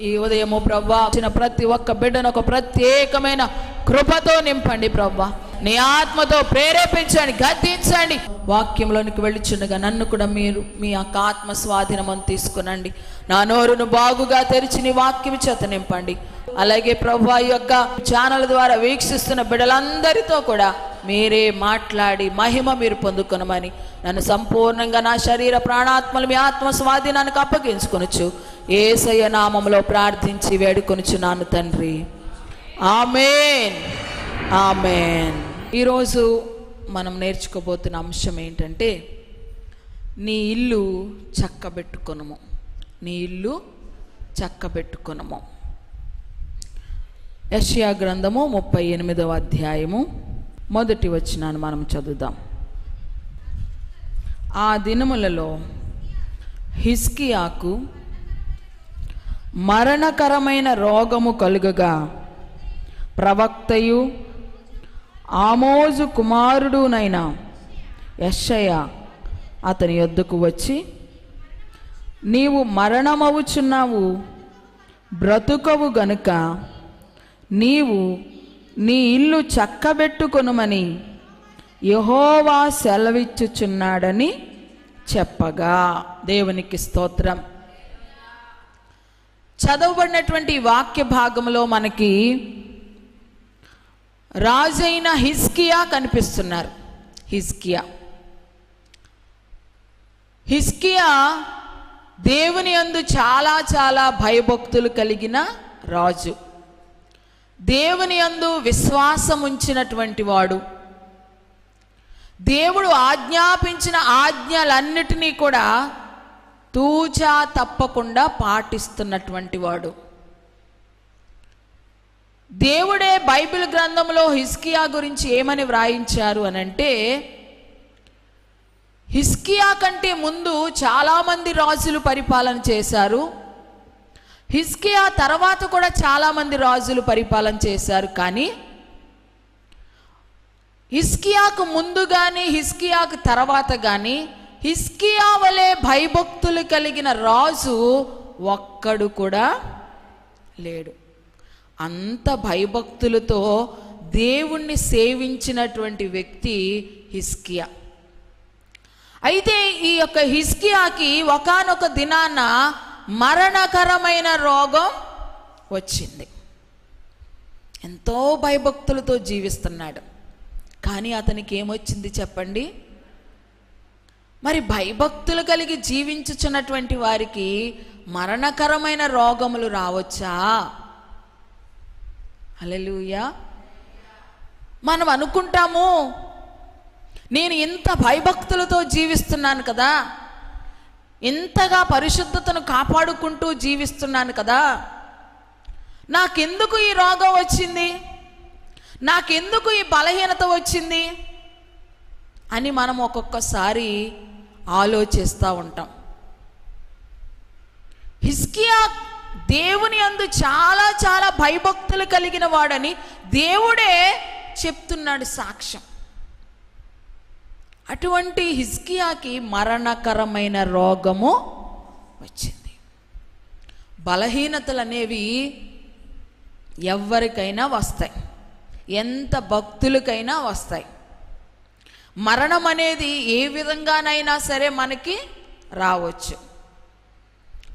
ఈ ఉదయము ప్రభువా వచ్చిన ప్రతి ఒక్క బిడ్డను ఒక ప్రత్యేకమైన కృపతో నింపండి ప్రభువా. నీ ఆత్మతో ప్రేరేపించండి, గద్దించండి. వాక్యంలోనికి వెళ్ళిచుండగా నన్ను కూడా మీరు మీ యొక్క ఆత్మ స్వాధీనమని తీసుకునండి. నా నోరును బాగుగా తెరిచి నీ వాక్యం చేత నింపండి. అలాగే ప్రభువా ఈ యొక్క ఛానల్ ద్వారా వీక్షిస్తున్న బిడ్డలందరితో కూడా మీరే మాట్లాడి మహిమ మీరు పొందుకొనమని నన్ను సంపూర్ణంగా నా శరీర ప్రాణాత్మలు మీ ఆత్మ స్వాధీనానికి అప్పగించుకొనొచ్చు యేసయ్య నామములో ప్రార్థించి వేడుకొనుచున్నాను తండ్రి. ఆమేన్, ఆమేన్. ఈరోజు మనం నేర్చుకోబోతున్న అంశం ఏంటంటే నీ ఇల్లు చక్కబెట్టుకొనుము. నీ ఇల్లు చక్కబెట్టుకొనుము. యెషయా గ్రంథము 38వ అధ్యాయము 1వ వచనాన్ని మనం చదువుదాం. ఆ దినములలో హిజ్కియాకు మరణకరమైన రోగము కలుగగా ప్రవక్తయు ఆమోజు కుమారుడునైన యెషయా అతని యొద్దకు వచ్చి, నీవు మరణమవుచున్నావు, బ్రతుకవు గనుక నీవు నీ ఇల్లు చక్కబెట్టుకొనుమని యెహోవా సెలవిచ్చుచున్నాడని చెప్పగా. దేవునికి స్తోత్రం. చదవబడినటువంటి వాక్య భాగంలో మనకి రాజైన హిజ్కియా కనిపిస్తున్నారు. హిజ్కియా దేవుని యందు చాలా చాలా భయభక్తులు కలిగిన రాజు. దేవుని యందు విశ్వాసం ఉంచినటువంటి వాడు. దేవుడు ఆజ్ఞాపించిన ఆజ్ఞలన్నిటినీ కూడా తూచా తప్పకుండా పాటిస్తున్నటువంటి వాడు. దేవుడే బైబిల్ గ్రంథంలో హిజ్కియా గురించి ఏమని వ్రాయించారు అనంటే, హిజ్కియా కంటే ముందు చాలామంది రాజులు పరిపాలన చేశారు. హిజ్కియా తర్వాత కూడా చాలామంది రాజులు పరిపాలన చేశారు. కానీ హిజ్కియాకు ముందు కానీ హిజ్కియాకు తర్వాత కానీ హిజ్కియా వలె భయభక్తులు కలిగిన రాజు ఒక్కడు కూడా లేడు. అంత భయభక్తులతో దేవుణ్ణి సేవించినటువంటి వ్యక్తి హిజ్కియా. అయితే ఈ యొక్క హిజ్కియాకి ఒకానొక దినాన మరణకరమైన రోగం వచ్చింది. ఎంతో భయభక్తులతో జీవిస్తున్నాడు. కానీ అతనికి ఏమొచ్చింది చెప్పండి? మరి భయభక్తులు కలిగి జీవించుచున్నటువంటి వారికి మరణకరమైన రోగములు రావచ్చా? హల్లెలూయా. మనం అనుకుంటాము, నేను ఇంత భయభక్తులతో జీవిస్తున్నాను కదా, ఇంతగా పరిశుద్ధతను కాపాడుకుంటూ జీవిస్తున్నాను కదా, నాకెందుకు ఈ రోగం వచ్చింది, నాకెందుకు ఈ బలహీనత వచ్చింది అని మనం ఒక్కొక్కసారి ఆలోచిస్తూ ఉంటాం. హిజ్కియా దేవుని యందు చాలా చాలా భయభక్తులు కలిగిన వాడని దేవుడే చెప్తున్నాడు సాక్ష్యం. అటువంటి హిజ్కియాకి మరణకరమైన రోగము వచ్చింది. బలహీనతలు అనేవి ఎవరికైనా వస్తాయి, ఎంత భక్తులకైనా వస్తాయి. మరణం అనేది ఏ విధంగానైనా సరే మనకి రావచ్చు.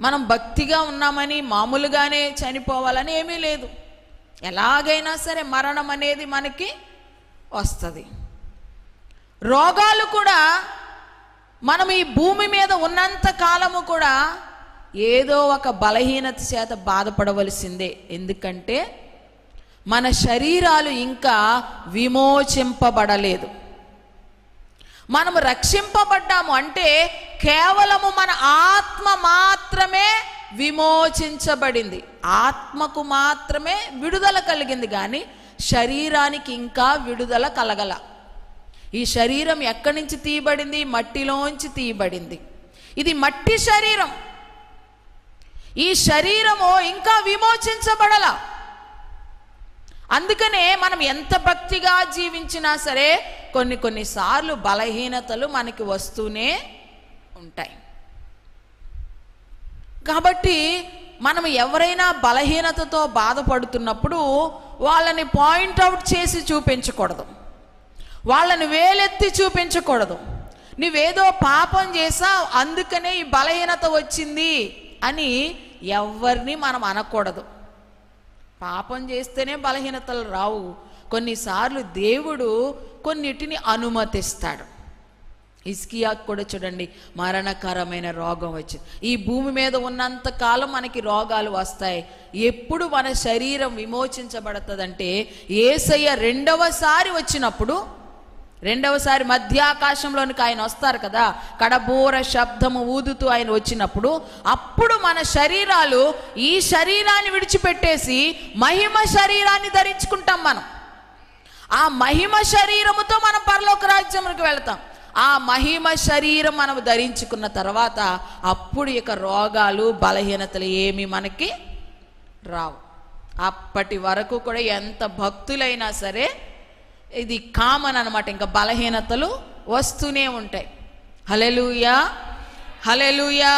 మనం భక్తిగా ఉన్నామని మామూలుగానే చనిపోవాలని ఏమీ లేదు. ఎలాగైనా సరే మరణం అనేది మనకి వస్తుంది. రోగాలు కూడా మనం ఈ భూమి మీద ఉన్నంత కాలము కూడా ఏదో ఒక బలహీనత చేత బాధపడవలసిందే. ఎందుకంటే మన శరీరాలు ఇంకా విమోచింపబడలేదు. మనము రక్షింపబడ్డాము అంటే కేవలము మన ఆత్మ మాత్రమే విమోచించబడింది, ఆత్మకు మాత్రమే విడుదల కలిగింది. కానీ శరీరానికి ఇంకా విడుదల కలగల. ఈ శరీరం ఎక్కడి నుంచి తీయబడింది? మట్టిలోంచి తీయబడింది. ఇది మట్టి శరీరం. ఈ శరీరము ఇంకా విమోచించబడల. అందుకనే మనం ఎంత భక్తిగా జీవించినా సరే కొన్నిసార్లు బలహీనతలు మనకి వస్తూనే ఉంటాయి. కాబట్టి మనం ఎవరైనా బలహీనతతో బాధపడుతున్నప్పుడు వాళ్ళని పాయింట్అవుట్ చేసి చూపించకూడదు, వాళ్ళని వేలెత్తి చూపించకూడదు. నువ్వేదో పాపం చేసావు అందుకనే ఈ బలహీనత వచ్చింది అని ఎవరిని మనం అనకూడదు. పాపం చేస్తేనే బలహీనతలు రావు. కొన్నిసార్లు దేవుడు కొన్నిటిని అనుమతిస్తాడు. హిజ్కియాకు కూడా చూడండి, మరణకరమైన రోగం వచ్చింది. ఈ భూమి మీద ఉన్నంత కాలం మనకి రోగాలు వస్తాయి. ఎప్పుడు మన శరీరం విమోచించబడుతుందంటే యేసయ్య రెండవసారి వచ్చినప్పుడు, రెండవసారి మధ్యాకాశంలోనికి ఆయన వస్తారు కదా, కడబోర శబ్దము ఊదుతూ ఆయన వచ్చినప్పుడు, అప్పుడు మన శరీరాలు ఈ శరీరాన్ని విడిచిపెట్టేసి మహిమ శరీరాన్ని ధరించుకుంటాం. మనం ఆ మహిమ శరీరముతో మనం పరలోక రాజ్యంలోకి వెళ్తాం. ఆ మహిమ శరీరం మనం ధరించుకున్న తర్వాత అప్పుడు ఇక రోగాలు బలహీనతలు ఏమి మనకి రావు. అప్పటి వరకు కూడా ఎంత భక్తులైనా సరే ఇది కామన్ అన్నమాట, ఇంకా బలహీనతలు వస్తూనే ఉంటాయి. హల్లెలూయా, హల్లెలూయా.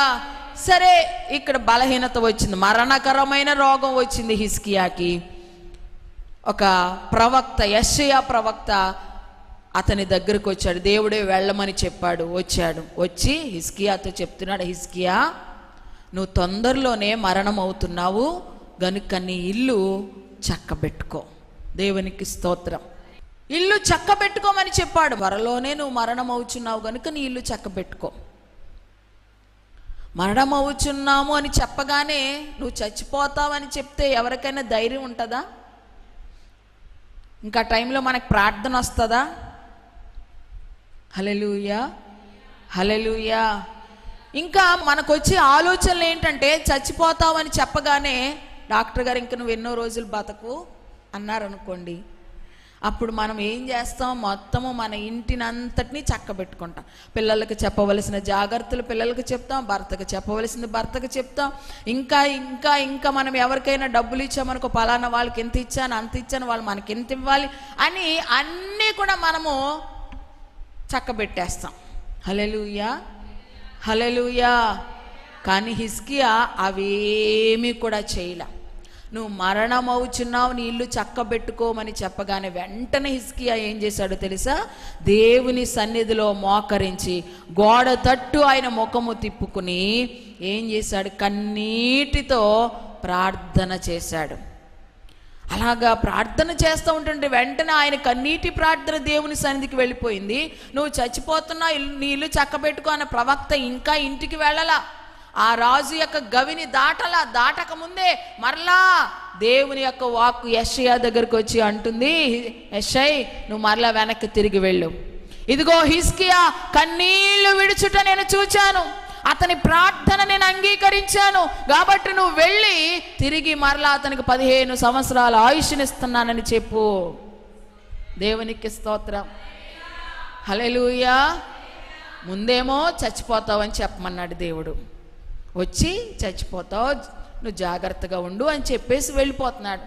సరే, ఇక్కడ బలహీనత వచ్చింది, మరణకరమైన రోగం వచ్చింది హిజ్కియాకి. ఒక ప్రవక్త, యెషయా ప్రవక్త అతని దగ్గరకు వచ్చాడు. దేవుడే వెళ్ళమని చెప్పాడు. వచ్చి హిజ్కియాతో చెప్తున్నాడు, హిజ్కియా, నువ్వు తొందరలోనే మరణం అవుతున్నావు గనుక నీ ఇల్లు చక్కబెట్టుకో. దేవునికి స్తోత్రం. ఇల్లు చక్కబెట్టుకోమని చెప్పాడు. త్వరలోనే నువ్వు మరణం అవుచున్నావు గనుక నీ ఇల్లు చక్కబెట్టుకో. మరణం అవుచున్నాము అని చెప్పగానే నువ్వు చచ్చిపోతావని చెప్తే ఎవరికైనా ధైర్యం ఉంటుందా? ఇంకా టైంలో మనకు ప్రార్థన వస్తుందా? హల్లెలూయా, హల్లెలూయా. ఇంకా మనకు వచ్చే ఆలోచనలు ఏంటంటే, చచ్చిపోతావని చెప్పగానే డాక్టర్ గారు ఇంక నువ్వు ఎన్నో రోజులు బతకు అన్నారనుకోండి, అప్పుడు మనం ఏం చేస్తాం, మొత్తము మన ఇంటినంతటినీ చక్కబెట్టుకుంటాం. పిల్లలకు చెప్పవలసిన జాగ్రత్తలు పిల్లలకు చెప్తాం, భర్తకు చెప్పవలసింది భర్తకు చెప్తాం. ఇంకా ఇంకా ఇంకా మనం ఎవరికైనా డబ్బులు ఇచ్చామనుకో, పలానా వాళ్ళకి ఎంత ఇచ్చాను అంత ఇచ్చాను, వాళ్ళు మనకి ఎంత ఇవ్వాలి అని అన్నీ కూడా మనము చక్కబెట్టేస్తాం. హల్లెలూయా, హల్లెలూయా. కానీ హిజ్కియా అవేమీ కూడా చేయలే. నువ్వు మరణం అవుచున్నావు, నీ ఇల్లు చక్కబెట్టుకోమని చెప్పగానే వెంటనే హిజ్కియా ఏం చేశాడో తెలుసా? దేవుని సన్నిధిలో మోకరించి గోడ తట్టు ఆయన ముఖము తిప్పుకుని ఏం చేశాడు? కన్నీటితో ప్రార్థన చేశాడు. అలాగా ప్రార్థన చేస్తూ ఉంటుంటే వెంటనే ఆయన కన్నీటి ప్రార్థన దేవుని సన్నిధికి వెళ్ళిపోయింది. నువ్వు చచ్చిపోతున్నావు, నీ ఇల్లు చక్కబెట్టుకో అన్న ప్రవక్త ఇంకా ఇంటికి వెళ్ళలా. ఆ రాజు యొక్క గవిని దాటక ముందే మరలా దేవుని యొక్క వాక్కు యెషయా దగ్గరకు వచ్చి అంటుంది, యెషయా నువ్వు మరలా వెనక్కి తిరిగి వెళ్ళు. ఇదిగో హిజ్కియా కన్నీళ్లు విడుచుట నేను చూచాను, అతని ప్రార్థన నేను అంగీకరించాను, కాబట్టి నువ్వు వెళ్ళి తిరిగి మరలా అతనికి 15 సంవత్సరాల ఆయుష్నిస్తున్నానని చెప్పు. దేవునికి స్తోత్రం, హల్లెలూయా. ముందేమో చచ్చిపోతావని చెప్పమన్నాడు దేవుడు, వచ్చి చచ్చిపోతావు నువ్వు జాగ్రత్తగా ఉండు అని చెప్పేసి వెళ్ళిపోతున్నాడు.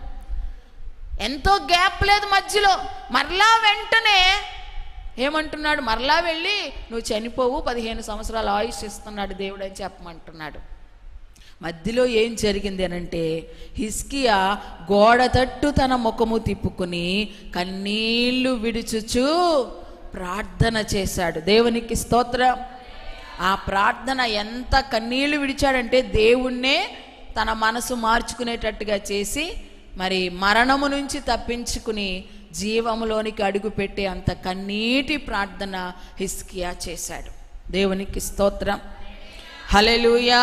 ఎంతో గ్యాప్ లేదు మధ్యలో. మరలా వెంటనే ఏమంటున్నాడు? మరలా వెళ్ళి నువ్వు చనిపోవు, 15 సంవత్సరాల ఆయుష్ ఇస్తున్నాడు దేవుడు అని చెప్పమంటున్నాడు. మధ్యలో ఏం జరిగింది అనంటే, హిజ్కియా గోడ తట్టు తన ముఖము తిప్పుకుని కన్నీళ్లు విడుచుచు ప్రార్థన చేశాడు. దేవునికి స్తోత్రం. ఆ ప్రార్థన ఎంత కన్నీళ్లు విడిచాడంటే దేవుణ్ణే తన మనసు మార్చుకునేటట్టుగా చేసి మరి మరణము నుంచి తప్పించుకుని జీవములోనికి అడుగుపెట్టే అంత కన్నీటి ప్రార్థన హిజ్కియా చేశాడు. దేవునికి స్తోత్రం, హల్లెలూయా.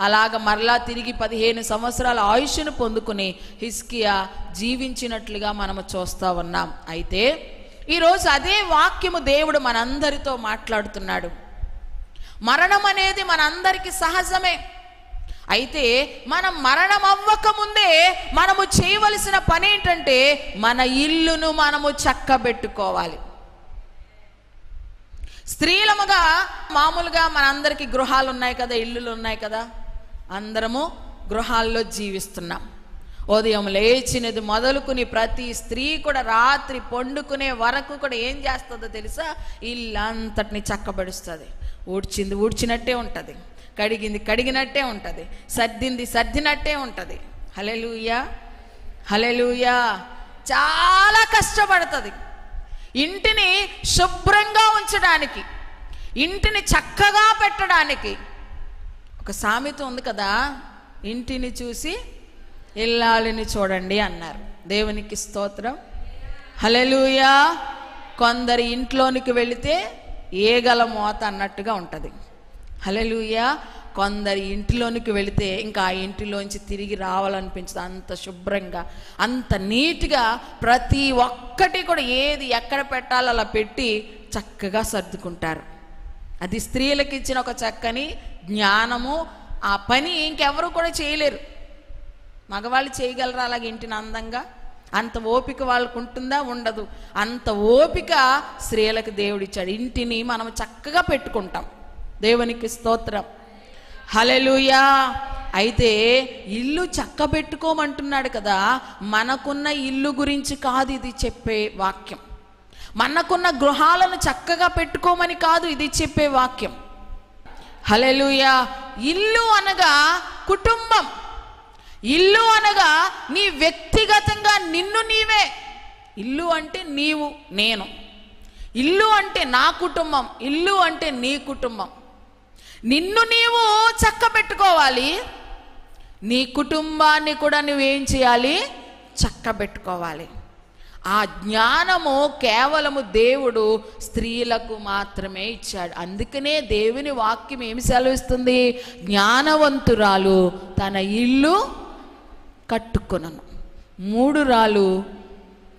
అలాగ మరలా తిరిగి 15 సంవత్సరాల ఆయుష్ను పొందుకుని హిజ్కియా జీవించినట్లుగా మనము చూస్తూ ఉన్నాం. అయితే ఈరోజు అదే వాక్యము దేవుడు మనందరితో మాట్లాడుతున్నాడు. మరణం అనేది మనందరికీ సహజమే. అయితే మనం మరణం అవ్వక ముందే మనము చేయవలసిన పని ఏంటంటే, మన ఇల్లును మనము చక్కబెట్టుకోవాలి. స్త్రీలముగా మామూలుగా మనందరికీ గృహాలు ఉన్నాయి కదా, ఇల్లులు ఉన్నాయి కదా, అందరము గృహాల్లో జీవిస్తున్నాం. ఉదయం లేచినది మొదలుకుని ప్రతి స్త్రీ కూడా రాత్రి పండుకునే వరకు కూడా ఏం చేస్తుందో తెలుసా? ఇల్లంతటిని చక్కబెడుస్తుంది. ఊడ్చినట్టే ఉంటుంది, కడిగింది కడిగినట్టే ఉంటుంది, సర్దింది సర్దినట్టే ఉంటుంది. హల్లెలూయా, హల్లెలూయా. చాలా కష్టపడుతుంది ఇంటిని శుభ్రంగా ఉంచడానికి, ఇంటిని చక్కగా పెట్టడానికి. ఒక సామెత ఉంది కదా, ఇంటిని చూసి ఇల్లాలిని చూడండి అన్నారు. దేవునికి స్తోత్రం, హల్లెలూయా. కొందరి ఇంట్లోనికి వెళితే ఏగల మోత అన్నట్టుగా ఉంటుంది. హల్లెలూయా. కొందరి ఇంటిలోనికి వెళితే ఇంకా ఆ ఇంటిలోంచి తిరిగి రావాలనిపించదు. అంత శుభ్రంగా, అంత నీట్గా ప్రతి ఒక్కటి కూడా ఏది ఎక్కడ పెట్టాలో అలా పెట్టి చక్కగా సర్దుకుంటారు. అది స్త్రీలకు ఇచ్చిన ఒక చక్కని జ్ఞానము. ఆ పని ఇంకెవరు కూడా చేయలేరు. మగవాళ్ళు చేయగలరా అలాగే ఇంటిని అందంగా? అంత ఓపిక వాళ్ళకు ఉంటుందా? ఉండదు. అంత ఓపిక స్త్రీలకు దేవుడిచ్చాడు. ఇంటిని మనం చక్కగా పెట్టుకుంటాం. దేవునికి స్తోత్రం, హల్లెలూయా. అయితే ఇల్లు చక్క పెట్టుకోమంటున్నాడు కదా, మనకున్న ఇల్లు గురించి కాదు ఇది చెప్పే వాక్యం. మనకున్న గృహాలను చక్కగా పెట్టుకోమని కాదు ఇది చెప్పే వాక్యం. హల్లెలూయా. ఇల్లు అనగా కుటుంబం, ఇల్లు అనగా నీ వ్యక్తిగతంగా నిన్ను నీవే. ఇల్లు అంటే నీవు నేను, ఇల్లు అంటే నా కుటుంబం, ఇల్లు అంటే నీ కుటుంబం. నిన్ను నీవు చక్క పెట్టుకోవాలి, నీ కుటుంబాన్ని కూడా నువ్వేం చేయాలి? చక్క పెట్టుకోవాలి. ఆ జ్ఞానము కేవలము దేవుడు స్త్రీలకు మాత్రమే ఇచ్చాడు. అందుకనే దేవుని వాక్యం ఏమి సెలవిస్తుంది? జ్ఞానవంతురాలు తన ఇల్లు కట్టుకొనును, మూఢురాలు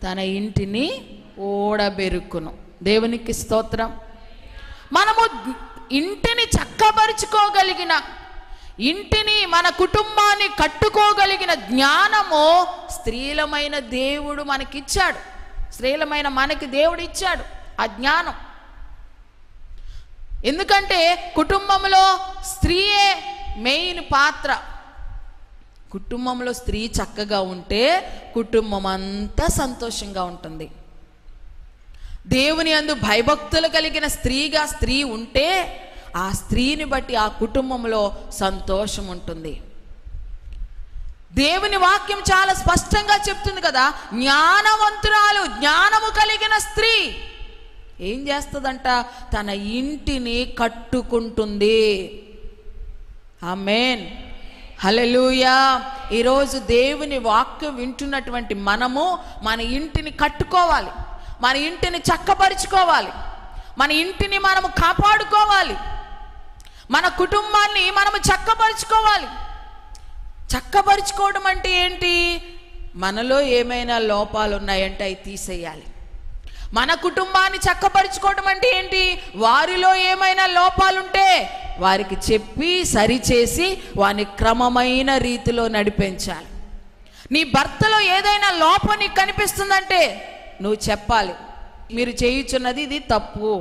తన ఇంటిని ఓడబెరుకును. దేవునికి స్తోత్రం. మనము ఇంటిని చక్కపరుచుకోగలిగిన, ఇంటిని మన కుటుంబాన్ని కట్టుకోగలిగిన జ్ఞానము స్త్రీలమైన దేవుడు మనకిచ్చాడు. స్త్రీలమైన మనకి దేవుడు ఇచ్చాడు ఆ జ్ఞానం. ఎందుకంటే కుటుంబంలో స్త్రీయే మెయిన్ పాత్ర. కుటుంబంలో స్త్రీ చక్కగా ఉంటే కుటుంబం అంతా సంతోషంగా ఉంటుంది. దేవుని యందు భయభక్తులు కలిగిన స్త్రీగా స్త్రీ ఉంటే ఆ స్త్రీని బట్టి ఆ కుటుంబంలో సంతోషం ఉంటుంది. దేవుని వాక్యం చాలా స్పష్టంగా చెప్తుంది కదా, జ్ఞానవంతురాలు, జ్ఞానము కలిగిన స్త్రీ ఏం చేస్తుందంట? తన ఇంటిని కట్టుకుంటుంది. ఆమేన్, హల్లెలూయా. ఈరోజు దేవుని వాక్యం వింటున్నటువంటి మనము మన ఇంటిని కట్టుకోవాలి, మన ఇంటిని చక్కపరుచుకోవాలి, మన ఇంటిని మనము కాపాడుకోవాలి, మన కుటుంబాన్ని మనము చక్కపరుచుకోవాలి. చక్కపరుచుకోవడం అంటే ఏంటి? మనలో ఏమైనా లోపాలు ఉన్నాయంటే అవి తీసేయాలి. మన కుటుంబాన్ని చక్కపరుచుకోవడం అంటే ఏంటి? వారిలో ఏమైనా లోపాలుంటే వారికి చెప్పి సరిచేసి వారిని క్రమమైన రీతిలో నడిపించాలి. నీ భర్తలో ఏదైనా లోపం నీకు కనిపిస్తుందంటే నువ్వు చెప్పాలి, మీరు చేయుచున్నది ఇది తప్పు,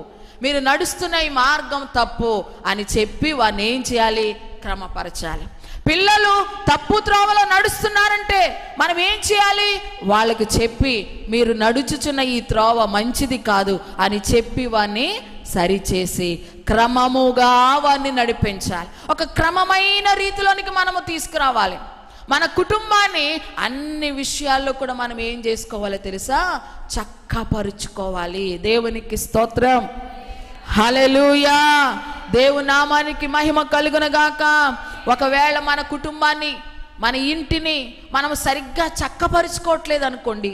మీరు నడుస్తున్న ఈ మార్గం తప్పు అని చెప్పి వారిని ఏం చేయాలి? క్రమపరచాలి. పిల్లలు తప్పు త్రోవలో నడుస్తున్నారంటే మనం ఏం చేయాలి? వాళ్ళకి చెప్పి మీరు నడుచుచున్న ఈ త్రోవ మంచిది కాదు అని చెప్పి వారిని సరిచేసి క్రమముగా వారిని నడిపించాలి. ఒక క్రమమైన రీతిలోనికి మనము తీసుకురావాలి. మన కుటుంబాన్ని అన్ని విషయాల్లో కూడా మనం ఏం చేసుకోవాలో తెలుసా? చక్కపరుచుకోవాలి. దేవునికి స్తోత్రం, హల్లెలూయా. దేవుని నామానికి మహిమ కలుగునగాక. ఒకవేళ మన కుటుంబాన్ని, మన ఇంటిని మనం సరిగ్గా చక్కపరుచుకోవట్లేదు అనుకోండి,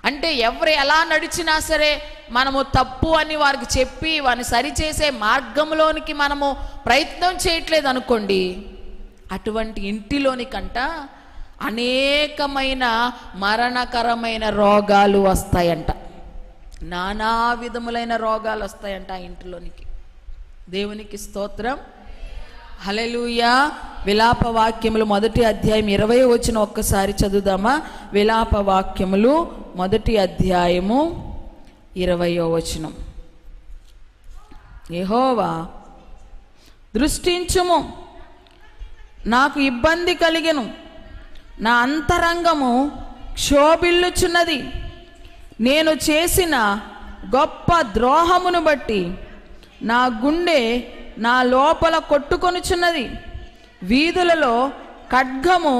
అంటే ఎవరు ఎలా నడిచినా సరే మనము తప్పు అని వారికి చెప్పి వారిని సరిచేసే మార్గంలోనికి మనము ప్రయత్నం చేయట్లేదు అనుకోండి, అటువంటి ఇంటిలోనికంట అనేకమైన మరణకరమైన రోగాలు వస్తాయంట. నానా విధములైన రోగాలు వస్తాయంట ఆ ఇంటిలోనికి. దేవునికి స్తోత్రం, హల్లెలూయా. విలాప వాక్యములు 1వ అధ్యాయం 20వ వచనం ఒక్కసారి చదువుదామా? విలాప వాక్యములు 1వ అధ్యాయము 20వ వచనం. యెహోవా దృష్టించుము, నాకు ఇబ్బంది కలిగెను, నా అంతరంగము క్షోభిల్లుచున్నది, నేను చేసిన గొప్ప ద్రోహమును బట్టి నా గుండె నా లోపల కొట్టుకొనుచున్నది, వీధులలో ఖడ్గము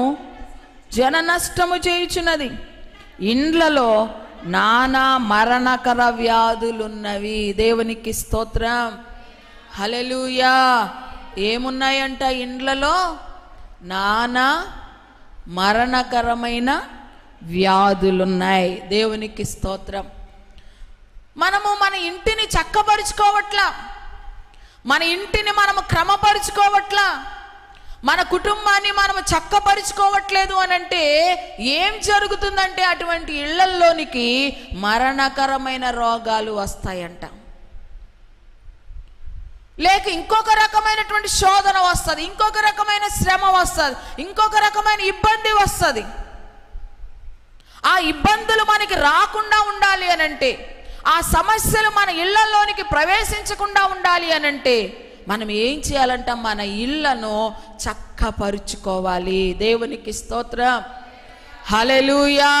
జన నష్టము చేయుచున్నది, ఇండ్లలో నానా మరణకర వ్యాధులున్నవి. దేవునికి స్తోత్రం. హల్లెలూయా. ఏమున్నాయంట ఇండ్లలో? నానా మరణకరమైన వ్యాధులున్నాయి. దేవునికి స్తోత్రం. మనము మన ఇంటిని చక్కపరుచుకోవట్లా, మన ఇంటిని మనము క్రమపరుచుకోవట్లా, మన కుటుంబాన్ని మనము చక్కపరుచుకోవట్లేదు అని అంటే ఏం జరుగుతుందంటే అటువంటి ఇళ్లల్లోనికి మరణకరమైన రోగాలు వస్తాయంట. లేక ఇంకొక రకమైనటువంటి శోధన వస్తుంది, ఇంకొక రకమైన శ్రమ వస్తుంది, ఇంకొక రకమైన ఇబ్బంది వస్తుంది. ఆ ఇబ్బందులు మనకి రాకుండా ఉండాలి అనంటే, ఆ సమస్యలు మన ఇళ్లలోనికి ప్రవేశించకుండా ఉండాలి అనంటే మనం ఏం చేయాలంట? మన ఇళ్లను చక్కపరుచుకోవాలి. దేవునికి స్తోత్రం. హల్లెలూయా.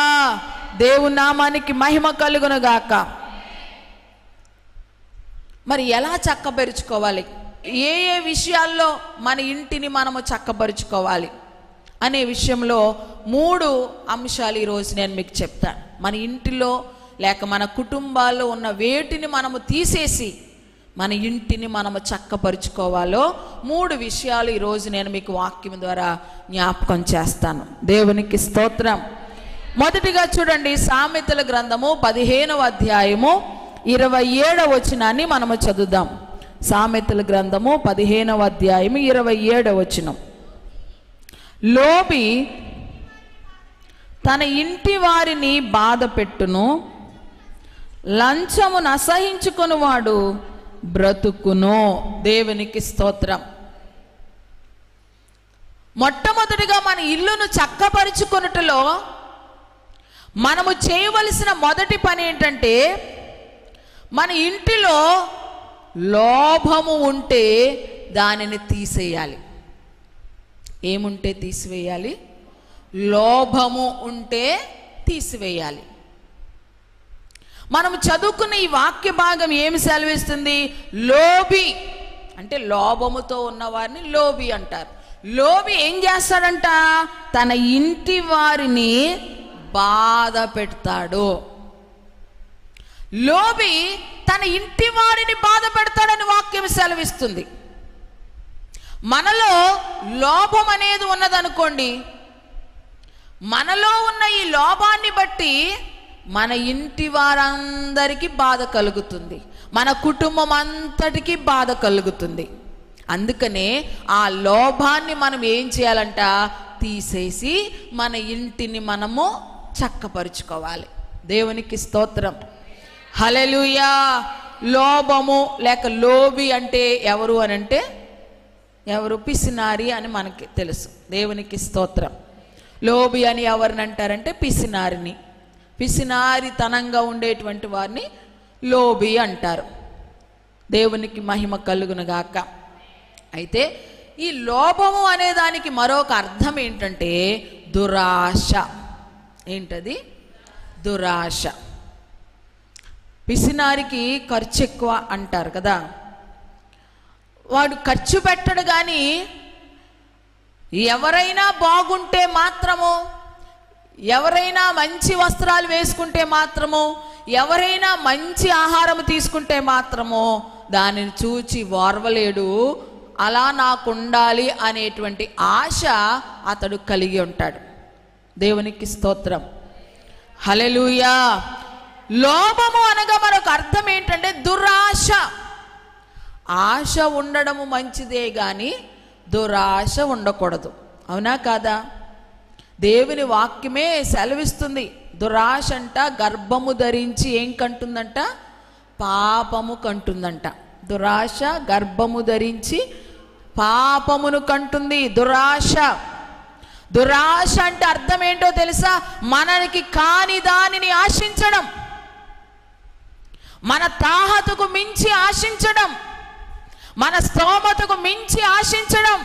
దేవుని నామానికి మహిమ కలుగును గాక. మరి ఎలా చక్కపరుచుకోవాలి? ఏ ఏ విషయాల్లో మన ఇంటిని మనము చక్కపరుచుకోవాలి అనే విషయంలో 3 అంశాలు ఈరోజు నేను మీకు చెప్తాను. మన ఇంటిలో లేక మన కుటుంబాల్లో ఉన్న వేటిని మనము తీసేసి మన ఇంటిని మనము చక్కపరుచుకోవాలో 3 విషయాలు ఈరోజు నేను మీకు వాక్యం ద్వారా జ్ఞాపకం చేస్తాను. దేవునికి స్తోత్రం. మొదటిగా చూడండి, సామెతల గ్రంథము 15వ అధ్యాయము 27వ వచనాన్ని మనము చదువుదాం. సామెతల గ్రంథము 15వ అధ్యాయము 27వ వచనం. లోబి తన ఇంటి వారిని బాధ పెట్టును, లంచమును అసహించుకొనువాడు బ్రతుకును. దేవునికి స్తోత్రం. మొట్టమొదటిగా మన ఇల్లును చక్కపరుచుకొనుటలో మనము చేయవలసిన మొదటి పని ఏంటంటే, మన ఇంటిలో లోభము ఉంటే దానిని తీసేయాలి. ఏముంటే తీసివేయాలి? లోభము ఉంటే తీసివేయాలి. మనం చదువుకున్న ఈ వాక్య భాగం ఏమి సెలవిస్తుంది? లోబి అంటే లోభముతో ఉన్నవారిని లోబి అంటారు. లోబి ఏం చేస్తాడంట? తన ఇంటి వారిని బాధ పెడతాడు. లోబి తన ఇంటి వారిని బాధ పెడతాడని వాక్యం సెలవిస్తుంది. మనలో లోభం అనేది ఉన్నదనుకోండి, మనలో ఉన్న ఈ లోభాన్ని బట్టి మన ఇంటి వారందరికీ బాధ కలుగుతుంది, మన కుటుంబం అంతటికీ బాధ కలుగుతుంది. అందుకనే ఆ లోభాన్ని మనం ఏం చేయాలంట? తీసేసి మన ఇంటిని మనము చక్కపరుచుకోవాలి. దేవునికి స్తోత్రం. హల్లెలూయా. లోభము లేక లోబి అంటే ఎవరు అనంటే, ఎవరు? పిసినారి అని మనకి తెలుసు. దేవునికి స్తోత్రం. లోబి అని ఎవరిని అంటారంటే పిసినారిని. పిసినారితనంగా ఉండేటువంటి వారిని లోబి అంటారు. దేవునికి మహిమ కలుగును గాక. అయితే ఈ లోభము అనే దానికి మరొక అర్థం ఏంటంటే దురాశ. ఏంటది? దురాశ. పిసినారికి ఖర్చు ఎక్కువ అంటారు కదా. వాడు ఖర్చు పెట్టడు, కానీ ఎవరైనా బాగుంటే మాత్రము, ఎవరైనా మంచి వస్త్రాలు వేసుకుంటే మాత్రము, ఎవరైనా మంచి ఆహారం తీసుకుంటే మాత్రము దానిని చూచి ఓర్వలేడు. అలా నాకు ఉండాలి అనేటువంటి ఆశ అతడు కలిగి ఉంటాడు. దేవునికి స్తోత్రం. హల్లెలూయా. లోభము అనగా మరొక అర్థం ఏంటంటే దురాశ. ఆశ ఉండడము మంచిదే కానీ దురాశ ఉండకూడదు. అవునా కాదా? దేవుని వాక్యమే సెలవిస్తుంది. దురాశ అంట గర్భము ధరించి ఏం కంటుందంట? పాపము కంటుందంట. దురాశ గర్భము ధరించి పాపమును కంటుంది. దురాశ. దురాశ అంటే అర్థం ఏంటో తెలుసా? మనకి కాని దానిని ఆశించడం, మన తాహతుకు మించి ఆశించడం, మన స్తోమతకు మించి ఆశించడం,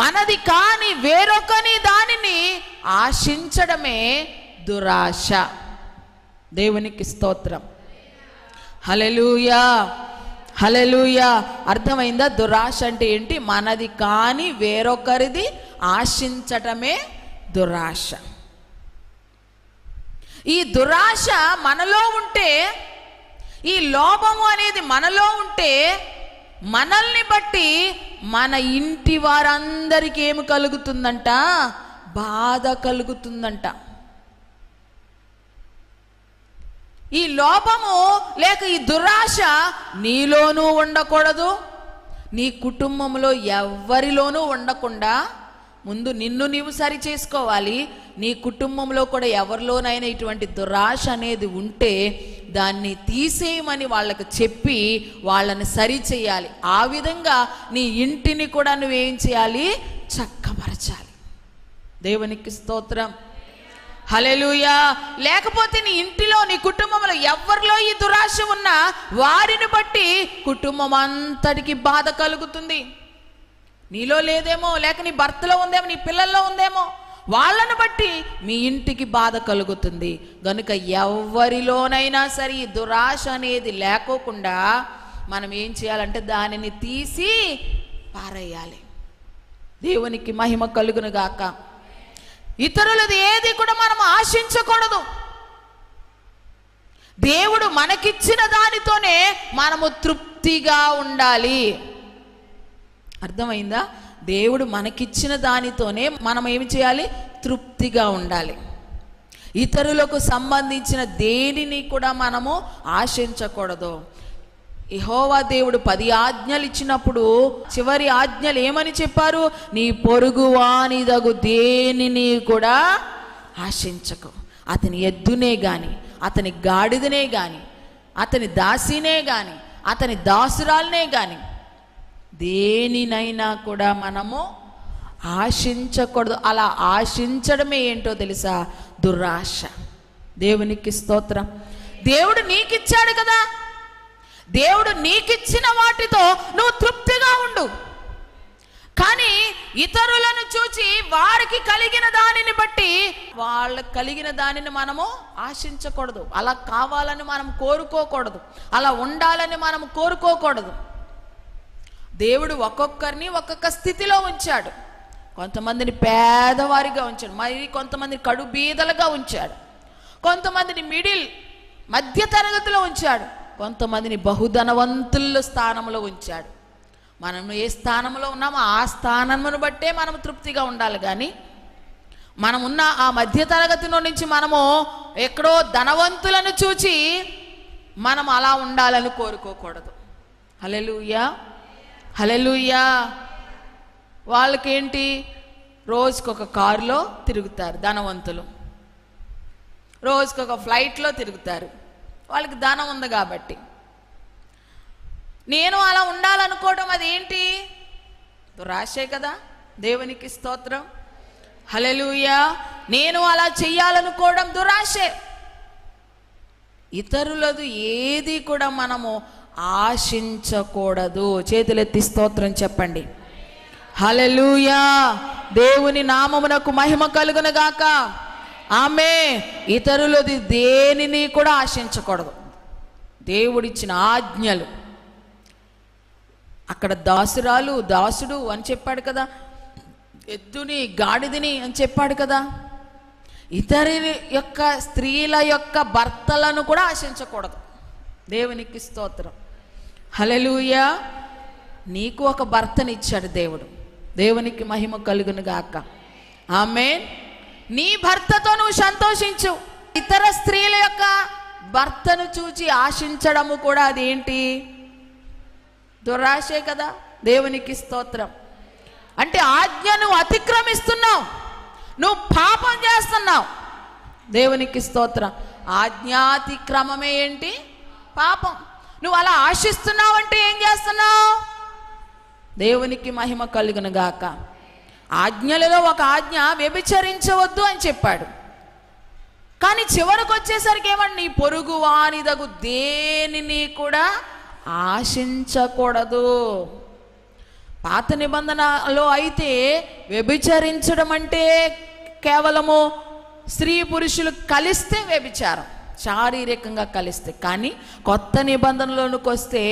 మనది కాని వేరొకని దానిని ఆశించడమే దురాశ. దేవునికి స్తోత్రం. హల్లెలూయా. హల్లెలూయా. అర్థమైందా? దురాశ అంటే ఏంటి? మనది కాని వేరొకరిది ఆశించటమే దురాశ. ఈ దురాశ మనలో ఉంటే, ఈ లోభము అనేది మనలో ఉంటే, మనల్ని బట్టి మన ఇంటి వారందరికీ ఏమి కలుగుతుందంట? బాధ కలుగుతుందంట. ఈ లోపము లేక ఈ దురాశ నీలోనూ ఉండకూడదు, నీ కుటుంబంలో ఎవరిలోనూ ఉండకుండా ముందు నిన్ను నీవు సరి చేసుకోవాలి. నీ కుటుంబంలో కూడా ఎవరిలోనైనా ఇటువంటి దురాశ అనేది ఉంటే దాన్ని తీసేయమని వాళ్ళకి చెప్పి వాళ్ళని సరి చేయాలి. ఆ విధంగా నీ ఇంటిని కూడా నువ్వేం చేయాలి? చక్కపరచాలి. దేవునికి స్తోత్రం. హల్లెలూయా. లేకపోతే నీ ఇంటిలో, నీ కుటుంబంలో ఎవరిలో ఈ దురాశ ఉన్నా వారిని బట్టి కుటుంబం అంతటికి బాధ కలుగుతుంది. నీలో లేదేమో, లేక నీ భర్తలో ఉందేమో, నీ పిల్లల్లో ఉందేమో, వాళ్ళను బట్టి మీ ఇంటికి బాధ కలుగుతుంది. గనుక ఎవరిలోనైనా సరే ఈ దురాశ అనేది లేకోకుండా మనం ఏం చేయాలంటే దానిని తీసి పారేయాలి. దేవునికి మహిమ కలుగును గాక. ఇతరులది ఏది కూడా మనం ఆశించకూడదు. దేవుడు మనకిచ్చిన దానితోనే మనము తృప్తిగా ఉండాలి. అర్థమైందా? దేవుడు మనకిచ్చిన దానితోనే మనం ఏమి చేయాలి? తృప్తిగా ఉండాలి. ఇతరులకు సంబంధించిన దేనిని కూడా మనము ఆశించకూడదు. యెహోవా దేవుడు 10 ఆజ్ఞలు ఇచ్చినప్పుడు చివరి ఆజ్ఞలు ఏమని చెప్పారు? నీ పొరుగువానిదగు దేనిని కూడా ఆశించకు. అతని ఎద్దునే గాని, అతని గాడిదనే గాని, అతని దాసినే గాని, అతని దాసురాలనే గాని దేనినైనా కూడా మనము ఆశించకూడదు. అలా ఆశించడమే ఏంటో తెలుసా? దురాశ. దేవునికి స్తోత్రం. దేవుడు నీకిచ్చాడు కదా, దేవుడు నీకిచ్చిన వాటితో నువ్వు తృప్తిగా ఉండు. కానీ ఇతరులను చూచి వారికి కలిగిన దానిని బట్టి వాళ్ళకి కలిగిన దానిని మనము ఆశించకూడదు. అలా కావాలని మనం కోరుకోకూడదు, అలా ఉండాలని మనం కోరుకోకూడదు. దేవుడు ఒక్కొక్కరిని ఒక్కొక్క స్థితిలో ఉంచాడు. కొంతమందిని పేదవారిగా ఉంచాడు, మరి కొంతమందిని కడు బీదలుగా ఉంచాడు, కొంతమందిని మధ్య తరగతిలో ఉంచాడు, కొంతమందిని బహుధనవంతుల స్థానంలో ఉంచాడు. మనం ఏ స్థానంలో ఉన్నామో ఆ స్థానమును బట్టే మనం తృప్తిగా ఉండాలి. కానీ మనం ఉన్న ఆ మధ్య తరగతిలో నుంచి మనము ఎక్కడో ధనవంతులను చూచి మనం అలా ఉండాలని కోరుకోకూడదు. హల్లెలూయా, హల్లెలూయా. వాళ్ళకేంటి? రోజుకొక కారులో తిరుగుతారు ధనవంతులు, రోజుకొక ఫ్లైట్లో తిరుగుతారు. వాళ్ళకి ధనం ఉంది కాబట్టి. నేను అలా ఉండాలనుకోవడం అదేంటి? దురాశే కదా. దేవునికి స్తోత్రం. హల్లెలూయా. నేను అలా చెయ్యాలనుకోవడం దురాశే. ఇతరులది ఏది కూడా మనము ఆశించకూడదు. చేతులెత్తి స్తోత్రం చెప్పండి. హల్లెలూయా. దేవుని నామమునకు మహిమ కలుగును గాక. ఆమె ఇతరులది దేనిని కూడా ఆశించకూడదు. దేవుడిచ్చిన ఆజ్ఞలు, అక్కడ దాసురాలు దాసుడు అని చెప్పాడు కదా, ఎద్దుని గాడిదని అని చెప్పాడు కదా. ఇతరి యొక్క స్త్రీల యొక్క భర్తలను కూడా ఆశించకూడదు. దేవునికి స్తోత్రం. హల్లెలూయా. నీకు ఒక భర్తని ఇచ్చాడు దేవుడు. దేవునికి మహిమ కలుగును గాక. ఆమేన్. నీ భర్తతో నువ్వు సంతోషించు. ఇతర స్త్రీల యొక్క భర్తను చూచి ఆశించడము కూడా అదేంటి? దురాశే కదా. దేవునికి స్తోత్రం. అంటే ఆజ్ఞను అతిక్రమిస్తున్నావు, నువ్వు పాపం చేస్తున్నావు. దేవునికి స్తోత్రం. ఆజ్ఞాతిక్రమమే ఏంటి? పాపం. నువ్వు అలా ఆశిస్తున్నావు అంటే ఏం చేస్తున్నావు? దేవునికి మహిమ కలుగును గాక. ఆజ్ఞలలో ఒక ఆజ్ఞ వ్యభిచరించవద్దు అని చెప్పాడు. కానీ చివరికి వచ్చేసరికి ఏమండి? నీ పొరుగు వానిదగు దేనిని కూడా ఆశించకూడదు. పాత నిబంధనలో అయితే వ్యభిచరించడం అంటే కేవలము స్త్రీ పురుషులు కలిస్తే వ్యభిచారం. శారీరకంగా కలిస్తే. కానీ కొత్త నిబంధనలోనికి వస్తే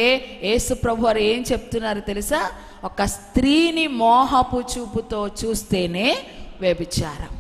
యేసు ప్రభు వారు ఏం చెప్తున్నారు తెలుసా? ఒక స్త్రీని మోహపు చూపుతో చూస్తేనే వ్యభిచారం.